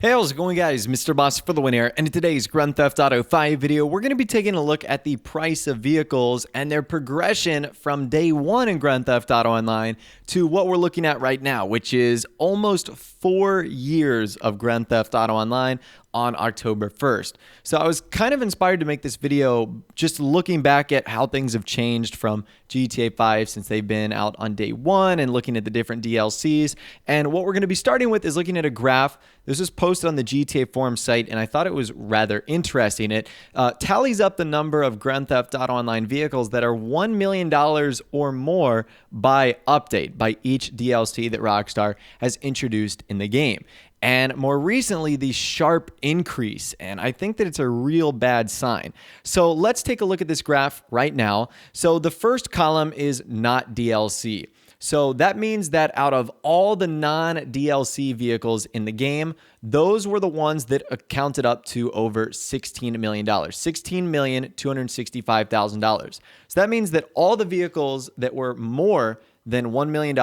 Hey, how's it going, guys? Mr. Boss for the win here, and in today's Grand Theft Auto 5 video, we're going to be taking a look at the price of vehicles and their progression from day one in Grand Theft Auto Online to what we're looking at right now, which is almost 4 years of Grand Theft Auto Online on October 1st. So I was kind of inspired to make this video just looking back at how things have changed from GTA 5 since they've been out on day one and looking at the different DLCs. And what we're going to be starting with is looking at a graph. This was posted on the GTA forum site, and I thought it was rather interesting. It tallies up the number of Grand Theft Auto Online vehicles that are $1 million or more by update, by each DLC that Rockstar has introduced in the game. And more recently, the sharp increase, and I think that it's a real bad sign. So let's take a look at this graph right now. So the first column is not DLC. So that means that out of all the non-DLC vehicles in the game, those were the ones that accounted up to over $16 million, $16,265,000. So that means that all the vehicles that were more than $1 million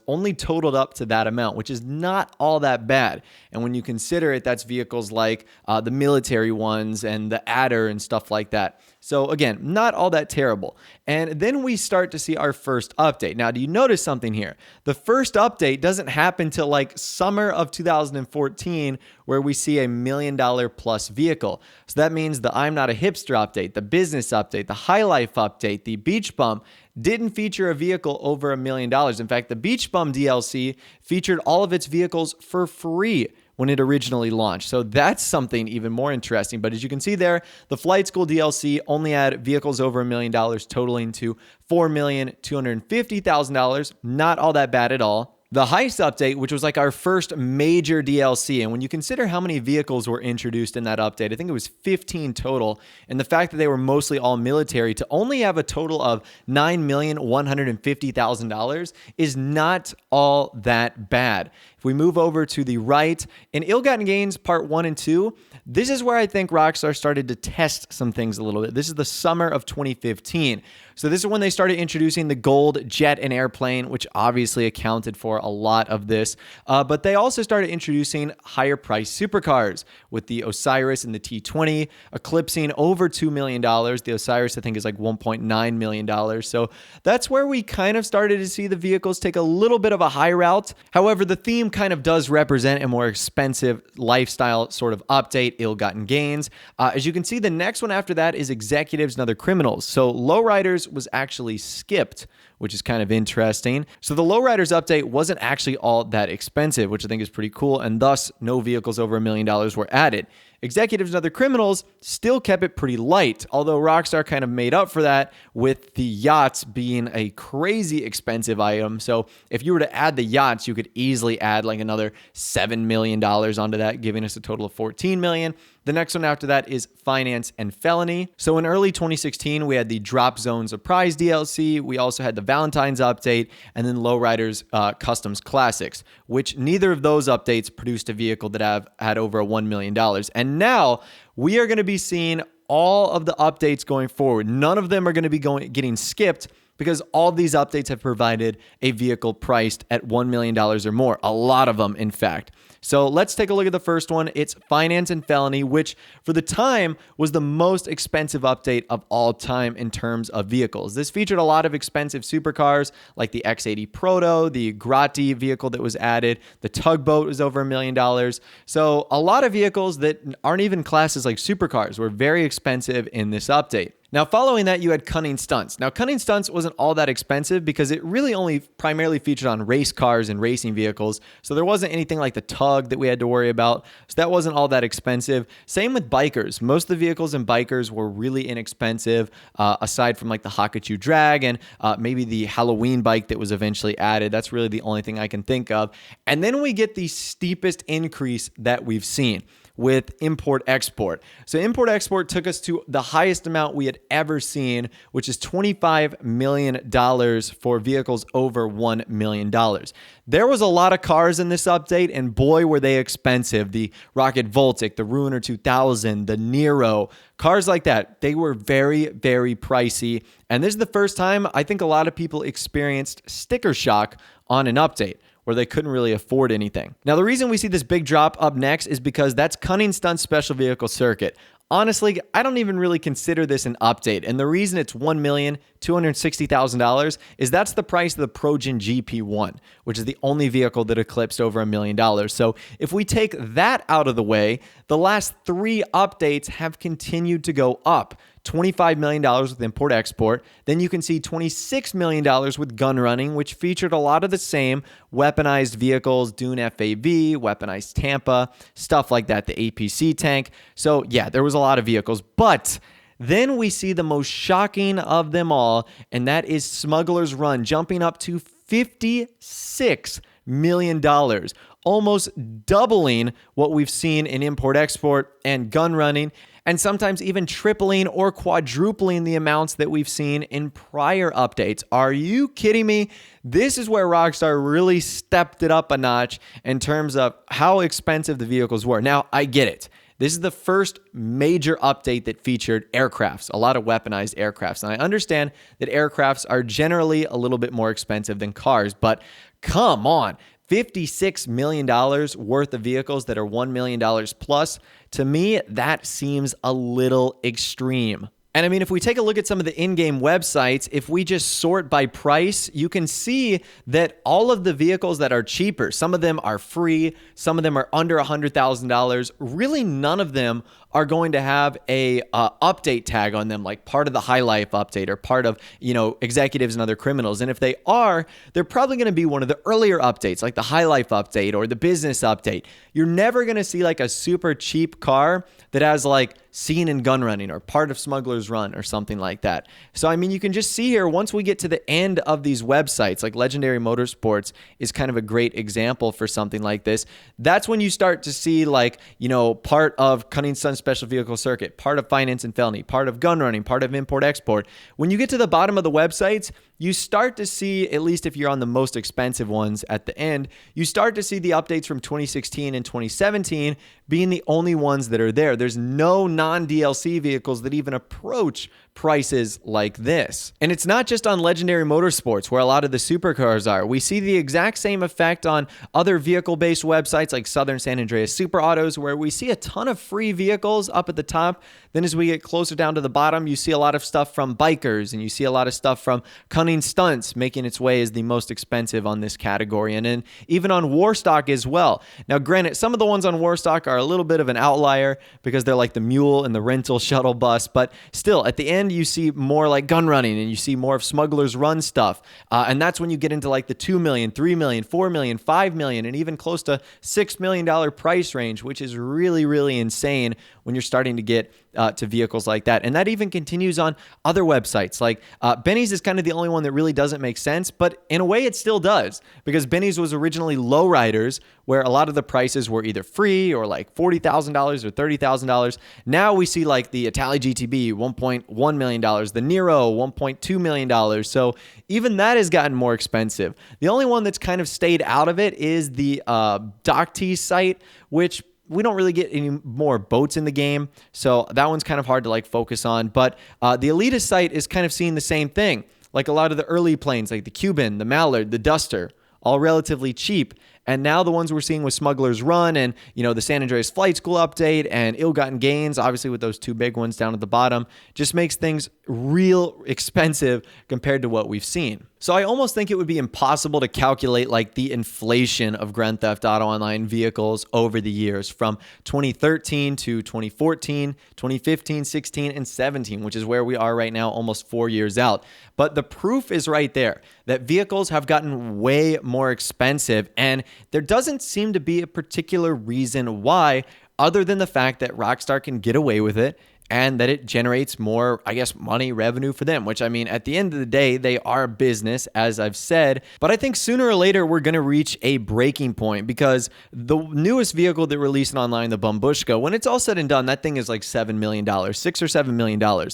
only totaled up to that amount, which is not all that bad. And when you consider it, that's vehicles like the military ones and the adder and stuff like that. So again, not all that terrible. And then we start to see our first update. Now, do you notice something here? The first update doesn't happen till like summer of 2014, where we see $1 million plus vehicle. So that means the I'm Not a Hipster update, the business update, the High Life update, the Beach Bum didn't feature a vehicle over $1 million. In fact, the Beach Bum DLC featured all of its vehicles for free when it originally launched. So that's something even more interesting. But as you can see there, the Flight School DLC only had vehicles over $1 million, totaling to $4,250,000. Not all that bad at all. The Heist update, which was like our first major DLC, and when you consider how many vehicles were introduced in that update, I think it was 15 total, and the fact that they were mostly all military, to only have a total of $9,150,000 is not all that bad. If we move over to the right, in Ill-Gotten Gains Part 1 and 2, this is where I think Rockstar started to test some things a little bit. This is the summer of 2015. So this is when they started introducing the gold jet and airplane, which obviously accounted for a lot of this. But they also started introducing higher priced supercars with the Osiris and the T20 eclipsing over $2 million. The Osiris, I think, is like $1.9 million. So that's where we kind of started to see the vehicles take a little bit of a high route. However, the theme kind of does represent a more expensive lifestyle sort of update, Ill-Gotten Gains. As you can see, the next one after that is Executives and Other Criminals. So Lowriders was actually skipped, which is kind of interesting. So the Lowriders update wasn't actually all that expensive, which I think is pretty cool, and thus no vehicles over $1 million were added. Executives and Other Criminals still kept it pretty light, although Rockstar kind of made up for that with the yachts being a crazy expensive item. So if you were to add the yachts, you could easily add like another $7 million onto that, giving us a total of $14 million. The next one after that is Finance and Felony. So in early 2016, we had the Drop Zone Surprise DLC. We also had the Valentine's update, and then Lowriders Customs Classics, which neither of those updates produced a vehicle that had over $1 million. And now we are going to be seeing all of the updates going forward. None of them are going to be getting skipped, because all of these updates have provided a vehicle priced at $1 million or more. A lot of them, in fact. So let's take a look at the first one. It's Finance and Felony, which for the time was the most expensive update of all time in terms of vehicles. This featured a lot of expensive supercars like the X80 Proto, the Grotti vehicle that was added, the Tugboat was over $1 million. So a lot of vehicles that aren't even classed as like supercars were very expensive in this update. Now, following that, you had Cunning Stunts. Now, Cunning Stunts wasn't all that expensive because it really only primarily featured on race cars and racing vehicles. So there wasn't anything like the Tug that we had to worry about. So that wasn't all that expensive. Same with Bikers. Most of the vehicles in Bikers were really inexpensive, aside from like the Hakachu Drag and maybe the Halloween bike that was eventually added. That's really the only thing I can think of. And then we get the steepest increase that we've seen with import-export. So import-export took us to the highest amount we had ever seen, which is $25 million for vehicles over $1 million. There was a lot of cars in this update, and boy, were they expensive. The Rocket Voltic, the Ruiner 2000, the Nero, cars like that, they were very, very pricey. And this is the first time I think a lot of people experienced sticker shock on an update, or they couldn't really afford anything. Now, the reason we see this big drop up next is because that's Cunning Stunts Special Vehicle Circuit. Honestly, I don't even really consider this an update. And the reason it's $1,260,000 is that's the price of the Progen GP1, which is the only vehicle that eclipsed over $1 million. So if we take that out of the way, the last 3 updates have continued to go up. $25 million with import-export. Then you can see $26 million with gun running, which featured a lot of the same weaponized vehicles, Dune FAV, weaponized Tampa, stuff like that, the APC tank. So yeah, there was a lot of vehicles, but then we see the most shocking of them all, and that is Smugglers Run, jumping up to $56 million, almost doubling what we've seen in import-export and gun running, and sometimes even tripling or quadrupling the amounts that we've seen in prior updates. Are you kidding me? This is where Rockstar really stepped it up a notch in terms of how expensive the vehicles were. Now, I get it. This is the first major update that featured aircrafts, a lot of weaponized aircrafts. And I understand that aircrafts are generally a little bit more expensive than cars, but come on. $56 million worth of vehicles that are $1 million plus. To me, that seems a little extreme. And I mean, if we take a look at some of the in-game websites, if we just sort by price, you can see that all of the vehicles that are cheaper, some of them are free, some of them are under $100,000. Really, none of them are going to have a update tag on them, like part of the High Life update or part of, executives and other criminals. And if they are, they're probably going to be one of the earlier updates, like the High Life update or the business update. You're never going to see like a super cheap car that has like scene and gun running or part of Smugglers Run or something like that. So, I mean, you can just see here, once we get to the end of these websites, like Legendary Motorsports is kind of a great example for something like this. That's when you start to see like, part of Cunning Stunts Special Vehicle Circuit, part of Finance and Felony, part of gun running, part of import-export. When you get to the bottom of the websites, you start to see, at least if you're on the most expensive ones at the end, you start to see the updates from 2016 and 2017 being the only ones that are there. There's no non-DLC vehicles that even approach prices like this. And it's not just on Legendary Motorsports where a lot of the supercars are. We see the exact same effect on other vehicle-based websites like Southern San Andreas Super Autos, where we see a ton of free vehicles up at the top. Then as we get closer down to the bottom, you see a lot of stuff from bikers, and you see a lot of stuff from Cunning Stunts making its way as the most expensive on this category, and then even on Warstock as well. Now, granted, some of the ones on Warstock are a little bit of an outlier because they're like the mule and the rental shuttle bus, but still, at the end, you see more like gun running, and you see more of Smugglers Run stuff, and that's when you get into like the $2 million, $3 million, $4 million, $5 million, and even close to $6 million price range, which is really, really insane when you're starting to get to vehicles like that. And that even continues on other websites. Like Benny's is kind of the only one that really doesn't make sense, but in a way it still does, because Benny's was originally lowriders, where a lot of the prices were either free or like $40,000 or $30,000. Now we see like the Itali GTB, $1.1 million, the Nero, $1.2 million. So even that has gotten more expensive. The only one that's kind of stayed out of it is the DocT site, which we don't really get any more boats in the game, so that one's kind of hard to like focus on. But the Elitist site is kind of seeing the same thing. Like a lot of the early planes, like the Cuban, the Mallard, the Duster, all relatively cheap. And now the ones we're seeing with Smugglers Run and, the San Andreas Flight School update and Ill-Gotten Gains, obviously with those two big ones down at the bottom, just makes things real expensive compared to what we've seen. So I almost think it would be impossible to calculate like the inflation of Grand Theft Auto Online vehicles over the years from 2013 to 2014, 2015, 16, and 17, which is where we are right now, almost 4 years out. But the proof is right there that vehicles have gotten way more expensive, and there doesn't seem to be a particular reason why, other than the fact that Rockstar can get away with it and that it generates more, money, revenue for them, which, at the end of the day, they are a business, as I've said. But I think sooner or later, we're going to reach a breaking point, because the newest vehicle that released online, the Bumbushka, when it's all said and done, that thing is like $7 million, $6 or $7 million.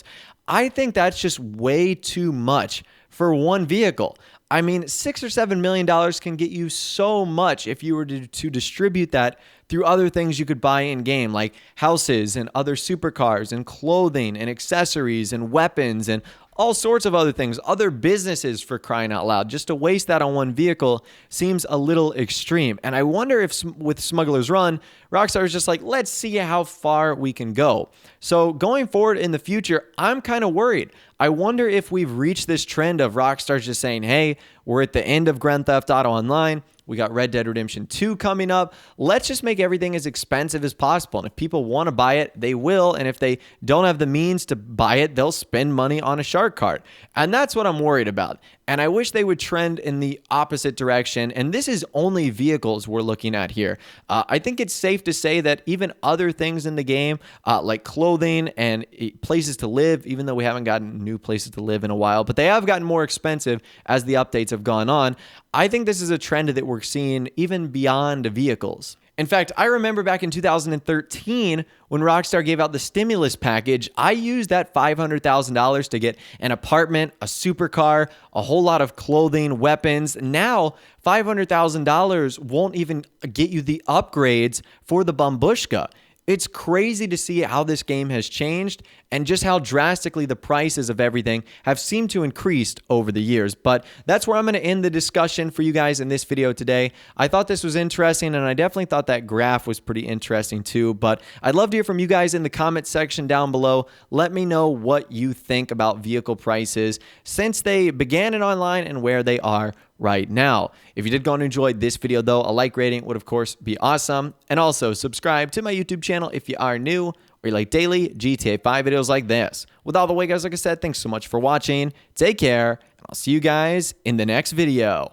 I think that's just way too much for one vehicle. $6 or $7 million can get you so much if you were to distribute that through other things you could buy in game, like houses and other supercars and clothing and accessories and weapons and all sorts of other things, other businesses, for crying out loud. Just to waste that on one vehicle seems a little extreme. And I wonder if with Smugglers Run, Rockstar is just like, let's see how far we can go. So going forward in the future, I'm kind of worried. I wonder if we've reached this trend of Rockstar just saying, hey, we're at the end of Grand Theft Auto Online. We got Red Dead Redemption 2 coming up. Let's just make everything as expensive as possible. And if people want to buy it, they will. And if they don't have the means to buy it, they'll spend money on a shark card. And that's what I'm worried about. And I wish they would trend in the opposite direction. And this is only vehicles we're looking at here. I think it's safe to say that even other things in the game, like clothing and places to live, even though we haven't gotten new places to live in a while, but they have gotten more expensive as the updates have gone on. I think this is a trend that we're seeing even beyond vehicles. In fact, I remember back in 2013 when Rockstar gave out the stimulus package, I used that $500,000 to get an apartment, a supercar, a whole lot of clothing, weapons. Now, $500,000 won't even get you the upgrades for the Bambushka. It's crazy to see how this game has changed and just how drastically the prices of everything have seemed to increase over the years. But that's where I'm going to end the discussion for you guys in this video today. I thought this was interesting, and I definitely thought that graph was pretty interesting too. But I'd love to hear from you guys in the comment section down below. Let me know what you think about vehicle prices since they began in online and where they are right now. If you did go and enjoy this video though, a like rating would of course be awesome. And also subscribe to my YouTube channel if you are new or you like daily GTA 5 videos like this. With all the way guys, like I said, thanks so much for watching. Take care, and I'll see you guys in the next video.